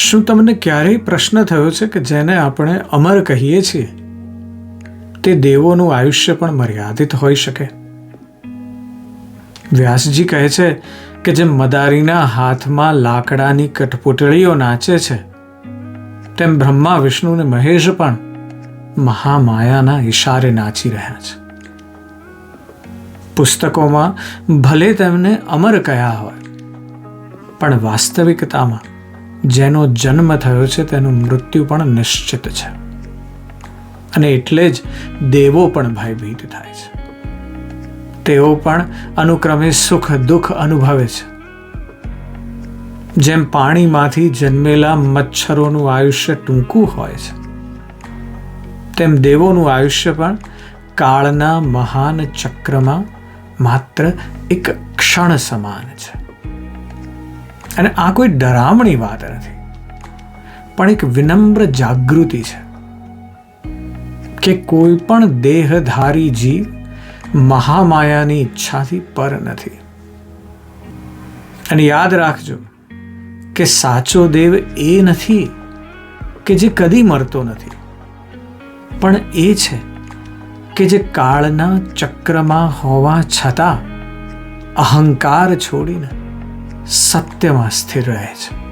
શું તમને ક્યારેય પ્રશ્ન થયો છે કે જેને આપણે અમર કહીએ છીએ તે દેવોનું આયુષ્ય પણ મર્યાદિત હોઈ શકે? વ્યાસજી કહે છે કે જેમ મદારીના હાથમાં લાકડાની કઠપૂતળીઓ નાચે છે, તેમ બ્રહ્મા, વિષ્ણુ અને મહેશ પણ મહામાયાના ઈશારે નાચી રહ્યા છે. પુસ્તકોમાં ભલે તેમને અમર કહ્યા હોય, પણ વાસ્તવિકતામાં જેનો જન્મ થયો છે તેનું મૃત્યુ પણ નિશ્ચિત છે. અને એટલે જ દેવો પણ ભયભીત થાય છે. તેઓ પણ અનુક્રમે સુખ દુઃખ અનુભવે છે. જેમ પાણીમાંથી જન્મેલા મચ્છરોનું આયુષ્ય ટૂંકું હોય છે, તેમ દેવોનું આયુષ્ય પણ કાળના મહાન ચક્રમાં માત્ર એક ક્ષણ સમાન છે. અને આ કોઈ ડરામણી વાત નથી, પણ એક વિનમ્ર જાગૃતિ છે કે કોઈ પણ દેહધારી જીવ મહામાયાની ઈચ્છાથી પર નથી. અને યાદ રાખજો કે સાચો દેવ એ નથી કે જે કદી મરતો નથી, પણ એ છે કે જે કાળના ચક્રમાં હોવા છતાં અહંકાર છોડીને સત્યમાં સ્થિર રહે છે.